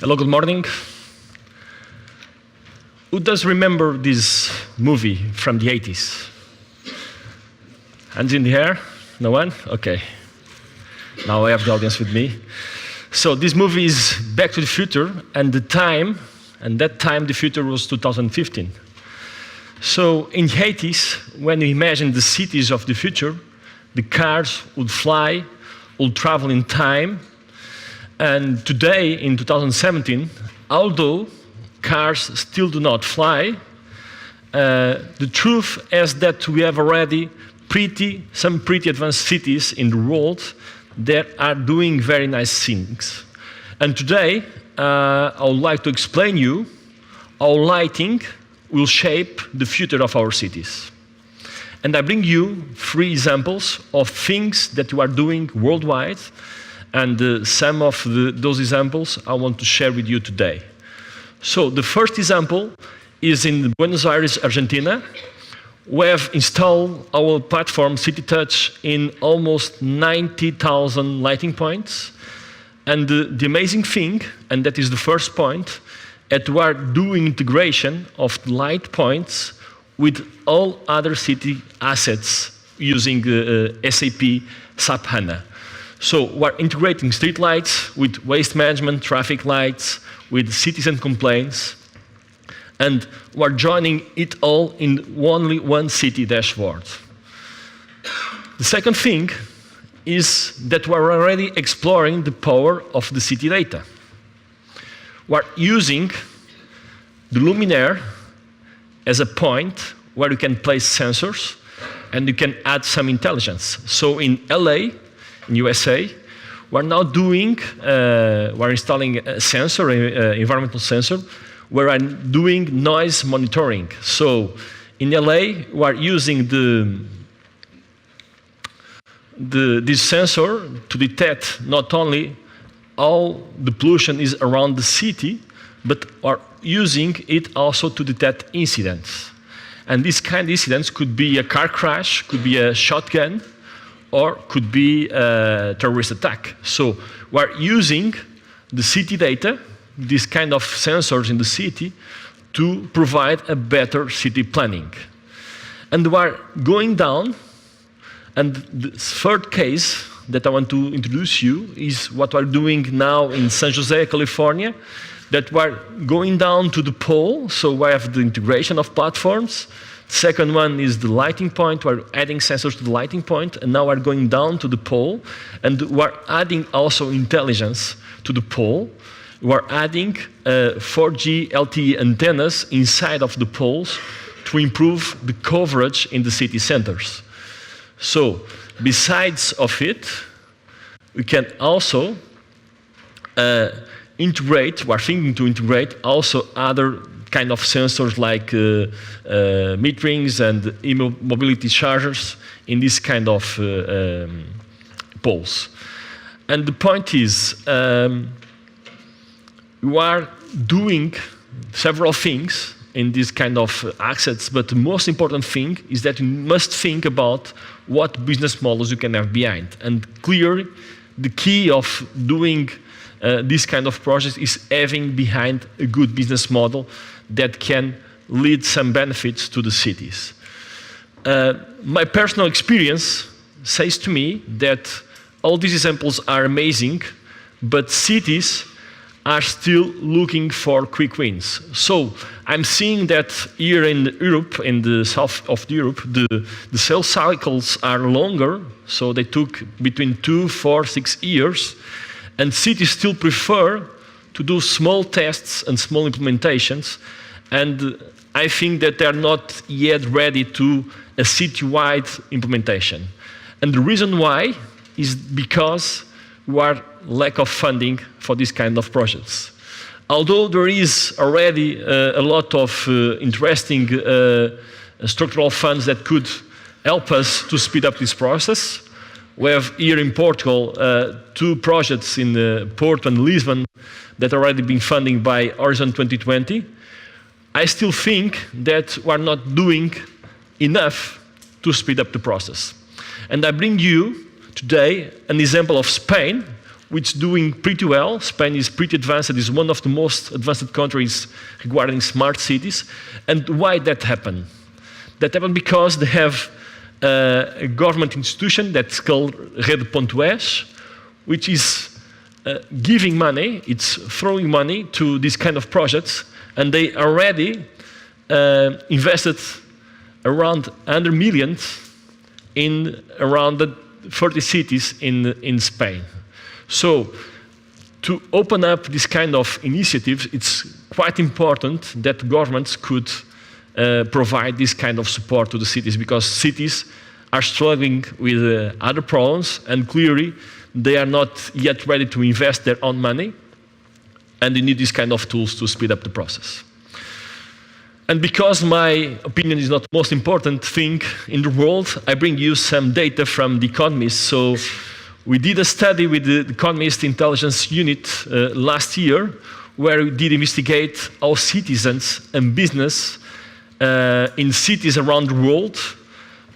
Hello, good morning. Who does remember this movie from the 80s? Hands in the air? No one? Okay. Now I have the audience with me. So this movie is Back to the Future, and that time, the future was 2015. So in the 80s, when we imagined the cities of the future, the cars would fly, would travel in time. And today, in 2017, although cars still do not fly, the truth is that we have already some pretty advanced cities in the world that are doing very nice things. And today, I would like to explain you how lighting will shape the future of our cities. And I bring you 3 examples of things that we are doing worldwide, and some of those examples I want to share with you today. So the first example is in Buenos Aires, Argentina. We have installed our platform City Touch in almost 90,000 lighting points. And the amazing thing, and that is the first point, that we are doing integration of light points with all other city assets using SAP SAP HANA. So we're integrating street lights with waste management, traffic lights, with citizen complaints, and we're joining it all in only one city dashboard. The second thing is that we're already exploring the power of the city data. We're using the luminaire as a point where you can place sensors and you can add some intelligence. So in LA, in USA, we're now doing, we're installing a sensor, environmental sensor, where I'm doing noise monitoring. So in LA, we're using this sensor to detect not only all the pollution is around the city, but are using it also to detect incidents. And this kind of incidents could be a car crash, could be a shotgun, or could be a terrorist attack. So we're using the city data, this kind of sensors in the city, to provide a better city planning. And we're going down, and the third case that I want to introduce you is what we're doing now in San Jose, California, that we're going down to the pole, so we have the integration of platforms. Second one is the lighting point. We're adding sensors to the lighting point, and now we're going down to the pole, and we're adding also intelligence to the pole. We're adding 4G LTE antennas inside of the poles to improve the coverage in the city centers. So, besides of it, we can also integrate, we're thinking to integrate also other kind of sensors like meterings and e-mobility chargers in this kind of poles. And the point is, we are doing several things in this kind of assets, but the most important thing is that you must think about what business models you can have behind. And clearly, the key of doing this kind of project is having behind a good business model that can lead some benefits to the cities. My personal experience says to me that all these examples are amazing, but cities are still looking for quick wins. So I'm seeing that here in Europe, in the south of Europe, the sales cycles are longer, so they took between 2, 4, 6 years, and cities still prefer to do small tests and small implementations, and I think that they're not yet ready to a citywide implementation. And the reason why is because we are lack of funding for this kind of projects. Although there is already a lot of interesting structural funds that could help us to speed up this process. We have here in Portugal 2 projects in Porto and Lisbon that are already been funded by Horizon 2020. I still think that we're not doing enough to speed up the process. And I bring you today an example of Spain, which is doing pretty well. Spain is pretty advanced. It is one of the most advanced countries regarding smart cities. And why that happened? That happened because they have a government institution that's called Rede.es, which is giving money, it's throwing money to these kind of projects, and they already invested around 100 million in around 30 cities in Spain. So to open up this kind of initiatives, it's quite important that governments could provide this kind of support to the cities, because cities are struggling with other problems, and clearly they are not yet ready to invest their own money, and they need these kind of tools to speed up the process. And because my opinion is not the most important thing in the world, I bring you some data from The Economist. So we did a study with the Economist Intelligence Unit last year, where we did investigate how citizens and business in cities around the world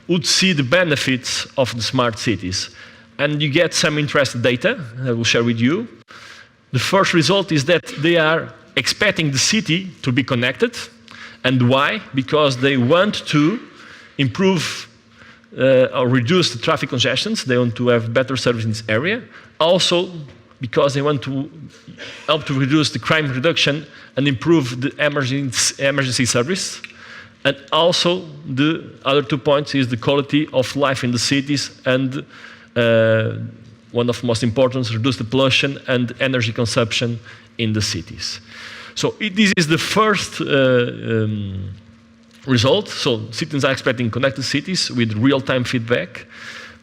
would see the benefits of the smart cities. And you get some interesting data I will share with you. The first result is that they are expecting the city to be connected. And why? Because they want to improve or reduce the traffic congestions. They want to have better service in this area. Also, because they want to help to reduce the crime reduction and improve the emergency service. And also, the other 2 points is the quality of life in the cities, and one of the most important, reduce the pollution and energy consumption in the cities. So this is the first result. So citizens are expecting connected cities with real-time feedback.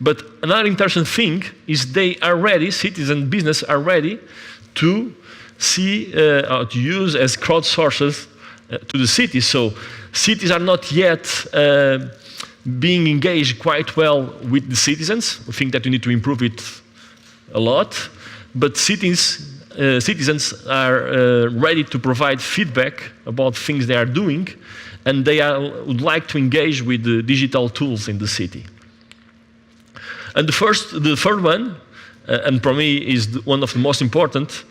But another interesting thing is they are ready, citizens and business are ready to see, to use as crowdsources to the cities. So cities are not yet being engaged quite well with the citizens. We think that we need to improve it a lot. But citizens are ready to provide feedback about things they are doing, and they would like to engage with the digital tools in the city. And the third one, and for me is one of the most important,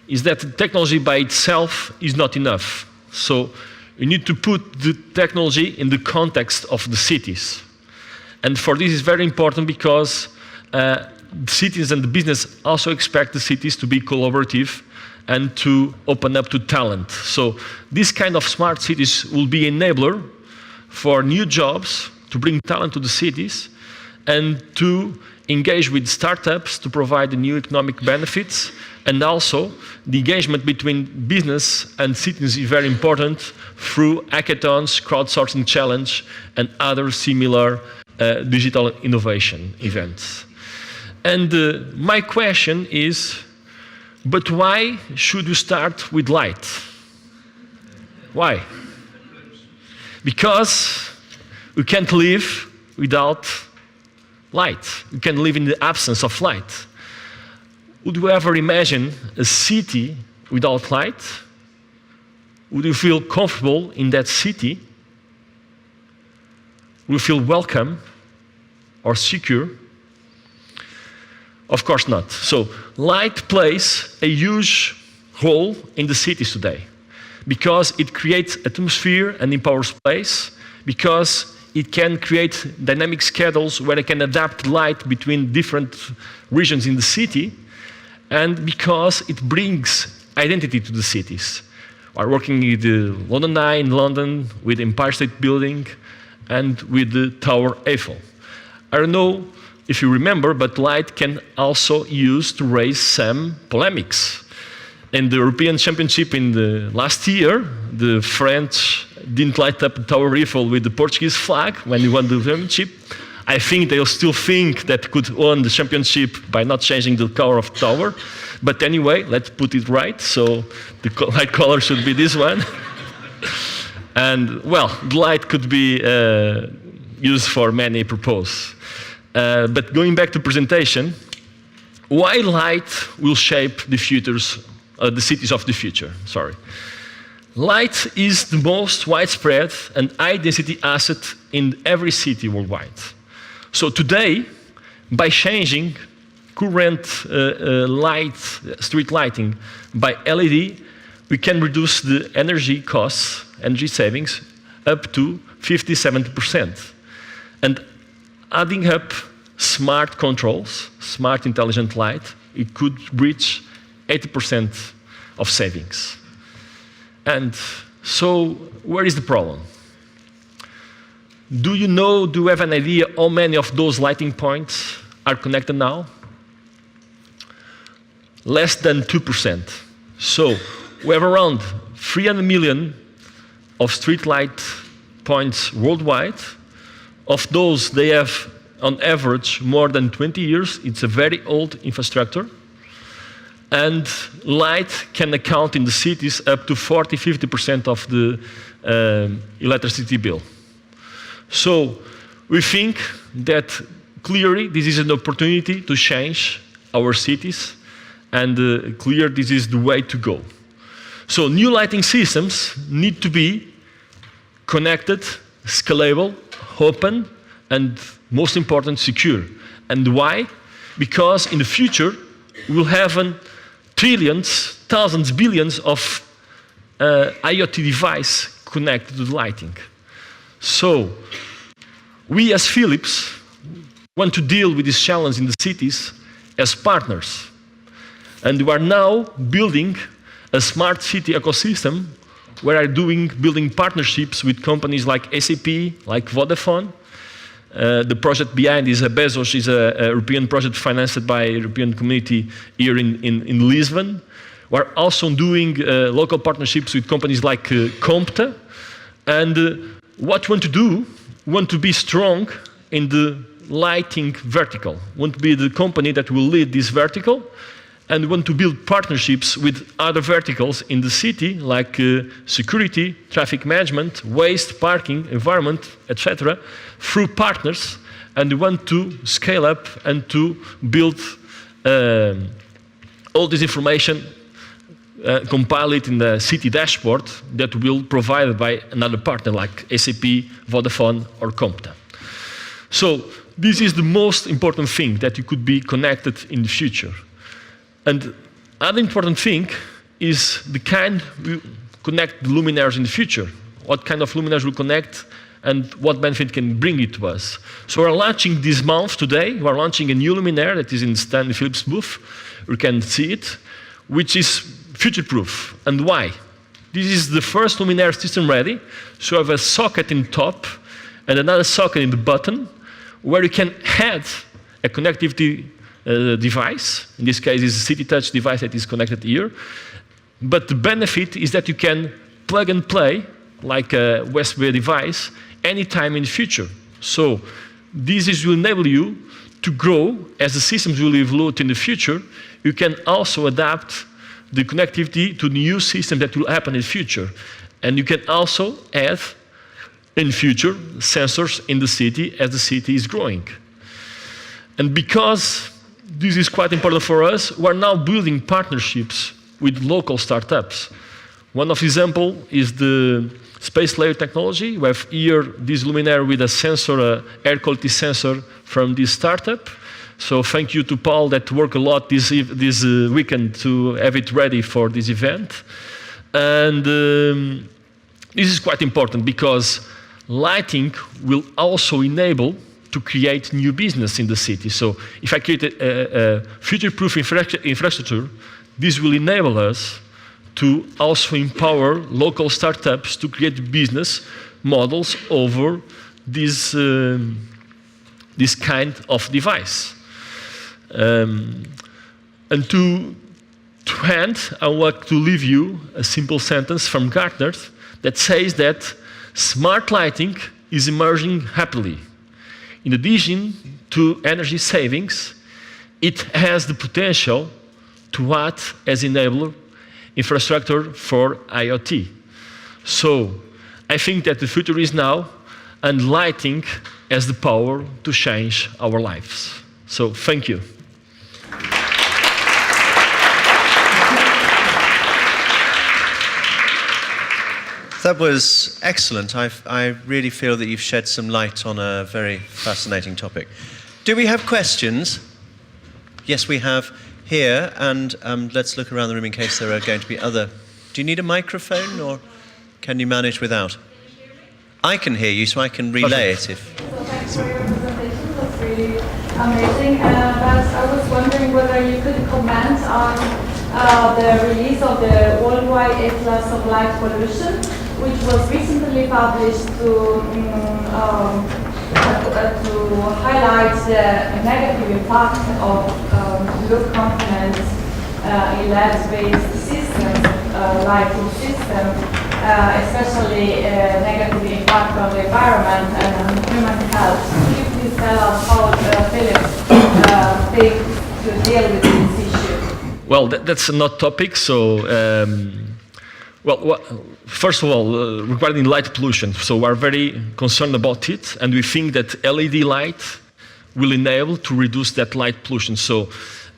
is that technology by itself is not enough. So you need to put the technology in the context of the cities. And for this is very important because the cities and the business also expect the cities to be collaborative and to open up to talent. So this kind of smart cities will be an enabler for new jobs, to bring talent to the cities, and to engage with startups to provide the new economic benefits. And also, the engagement between business and citizens is very important through hackathons, crowdsourcing challenge, and other similar digital innovation events. And my question is, but why should you start with light? Why? Because we can't live without light. We can live in the absence of light. Would you ever imagine a city without light? Would you feel comfortable in that city? Would you feel welcome or secure? Of course not. So light plays a huge role in the cities today because it creates atmosphere and empowers place, because it can create dynamic schedules where it can adapt light between different regions in the city, and because it brings identity to the cities. We're working with the London Eye in London, with Empire State Building, and with the Tower Eiffel. I don't know if you remember, but light can also use to raise some polemics. In the European Championship in the last year, the French didn't light up the Tower Eiffel with the Portuguese flag when they won the championship. I think they'll still think that could win the championship by not changing the color of the tower. But anyway, let's put it right. So the light color should be this one. And well, the light could be used for many purposes. But going back to presentation, why light will shape the cities of the future. Sorry. Light is the most widespread and high-density asset in every city worldwide. So today, by changing current street lighting by LED, we can reduce the energy costs, energy savings, up to 50–70%. And adding up smart controls, smart intelligent light, it could reach 80% of savings. And so, where is the problem? Do you have an idea how many of those lighting points are connected now? Less than 2%. So, we have around 300 million of street light points worldwide. Of those, they have, on average, more than 20 years. It's a very old infrastructure. And light can account in the cities up to 40–50% of the electricity bill. So we think that clearly this is an opportunity to change our cities, and clear this is the way to go. So new lighting systems need to be connected, scalable, open, and most important, secure. And why? Because in the future, we'll have trillions, thousands, billions of IoT devices connected to the lighting. So, we as Philips want to deal with this challenge in the cities as partners. And we are now building a smart city ecosystem where we are building partnerships with companies like SAP, like Vodafone. The project behind is Bezos, is a European project financed by the European Community here in Lisbon. We're also doing local partnerships with companies like Compta. And what we want to do, we want to be strong in the lighting vertical. We want to be the company that will lead this vertical. And we want to build partnerships with other verticals in the city, like security, traffic management, waste, parking, environment, etc., through partners. And we want to scale up and to build all this information, compile it in the city dashboard that will be provided by another partner like SAP, Vodafone, or Compta. So this is the most important thing, that you could be connected in the future. And other important thing is the kind we connect the luminaires in the future. What kind of luminaires will connect and what benefit can bring it to us. So we're launching this month today, we're launching a new luminaire that is in Stanley Philips booth. You can see it, which is future-proof. And why? This is the first luminaire system ready. So you have a socket in top and another socket in the bottom where you can add a connectivity device. In this case, it's a City Touch device that is connected here. But the benefit is that you can plug and play, like a USB device, anytime in the future. So this will enable you to grow as the systems will evolve in the future. You can also adapt the connectivity to new systems that will happen in the future. And you can also add, in the future, sensors in the city as the city is growing. And because this is quite important for us, we're now building partnerships with local startups. One of the examples is the space layer technology. We have here this luminaire with a sensor, air quality sensor from this startup. So thank you to Paul that worked a lot this weekend to have it ready for this event. And this is quite important because lighting will also enable to create new business in the city. So if I create a future-proof infrastructure, this will enable us to also empower local startups to create business models over this kind of device. And to end, I want to leave you a simple sentence from Gartner that says that smart lighting is emerging happily. In addition to energy savings, it has the potential to act as enabler infrastructure for IoT. So I think that the future is now, and lighting has the power to change our lives. So thank you. That was excellent. I really feel that you've shed some light on a very fascinating topic. Do we have questions? Yes, we have here, and let's look around the room in case there are going to be other. Do you need a microphone, or can you manage without? I can hear you, so I can relay it if. So thanks for your presentation. That's really amazing. But I was wondering whether you could comment on the release of the Worldwide Atlas of Light Pollution, which was recently published to highlight the negative impact of low components in LED-based systems, lighting systems, especially negative impact on the environment and on human health. Could you please tell us how Philips thinks to deal with this issue? Well, that's a not topic, so first of all, regarding light pollution, so we're very concerned about it, and we think that LED light will enable to reduce that light pollution. So,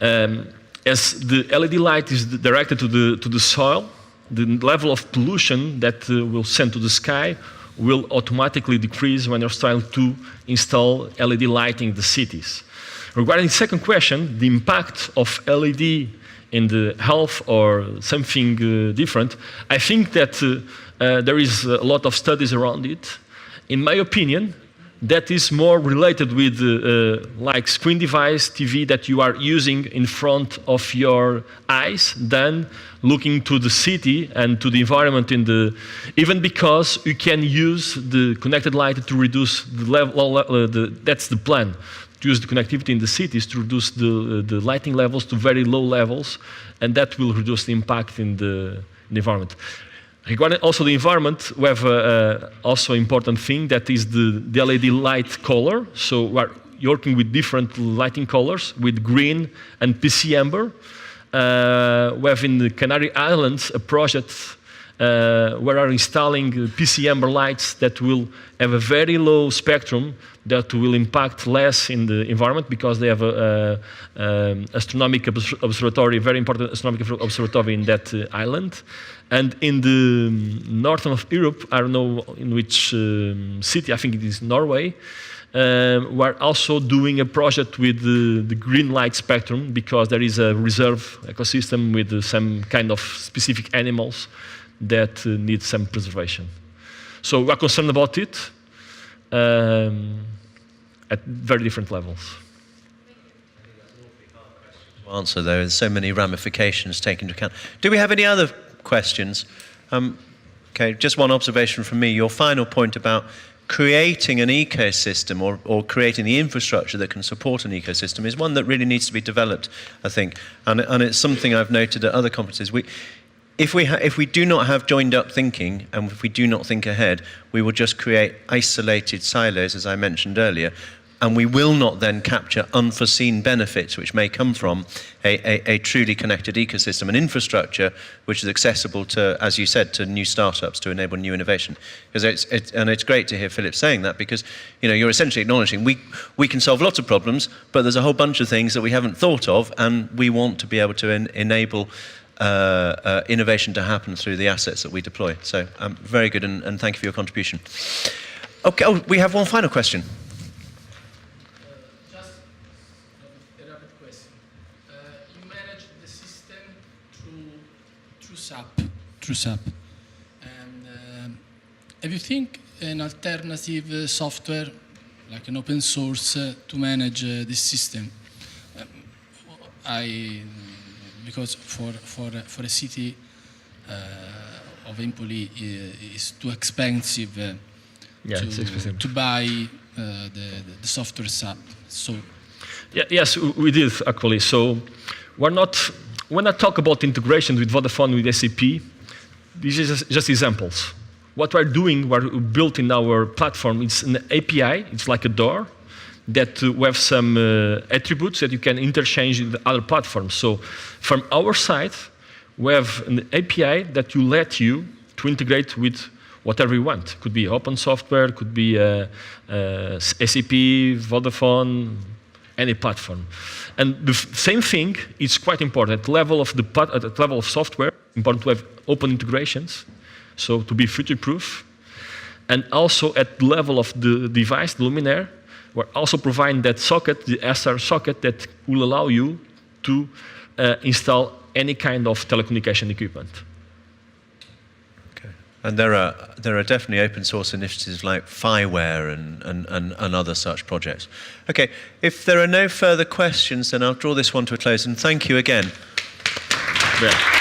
as the LED light is directed to the soil, the level of pollution that will send to the sky will automatically decrease when you're starting to install LED lighting in the cities. Regarding the second question, the impact of LED in the health or something different, I think that there is a lot of studies around it. In my opinion, that is more related with like screen device, TV that you are using in front of your eyes than looking to the city and to the environment even because you can use the connected light to reduce the level, that's the plan. To use the connectivity in the cities to reduce the lighting levels to very low levels, and that will reduce the impact in the environment. Regarding also the environment, we have also important thing that is the LED light color. So we're working with different lighting colors, with green and PC amber. We have in the Canary Islands a project where we're installing PC amber lights that will have a very low spectrum that will impact less in the environment because they have an astronomical observatory, very important astronomical observatory in that island. And in the north of Europe, I don't know in which city, I think it is Norway, we're also doing a project with the green light spectrum because there is a reserve ecosystem with some kind of specific animals that need some preservation. So we're concerned about it at very different levels. To answer, though, there's so many ramifications taken into account. Do we have any other questions? Okay, just one observation from me. Your final point about creating an ecosystem or creating the infrastructure that can support an ecosystem is one that really needs to be developed, I think. And it's something I've noted at other conferences. If we do not have joined-up thinking, and if we do not think ahead, we will just create isolated silos, as I mentioned earlier, and we will not then capture unforeseen benefits which may come from a truly connected ecosystem and infrastructure which is accessible to, as you said, to new startups to enable new innovation. Because it's great to hear Philip saying that because you're essentially acknowledging we can solve lots of problems, but there's a whole bunch of things that we haven't thought of, and we want to be able to enable innovation to happen through the assets that we deploy. So very good, and thank you for your contribution. Okay, we have one final question. Just a rapid question. You manage the system through SAP. And have you think an alternative software, like an open source, to manage this system? Because for a city of Empoli is too expensive, It's expensive to buy the software SAP. So yes, we did actually. So when I talk about integration with Vodafone, with SAP, these are just examples. What we're doing, we're built in our platform, it's an API, it's like a door, that we have some attributes that you can interchange with other platforms. So from our side, we have an API that will let you to integrate with whatever you want. Could be open software, could be SAP, Vodafone, any platform. And the same thing is quite important. At the level of software, important to have open integrations, so to be future-proof. And also at the level of the device, the luminaire, we're also providing that socket, the SR socket, that will allow you to install any kind of telecommunication equipment. Okay. And there are definitely open source initiatives like Fireware and other such projects. Okay, if there are no further questions, then I'll draw this one to a close, and thank you again. Yeah.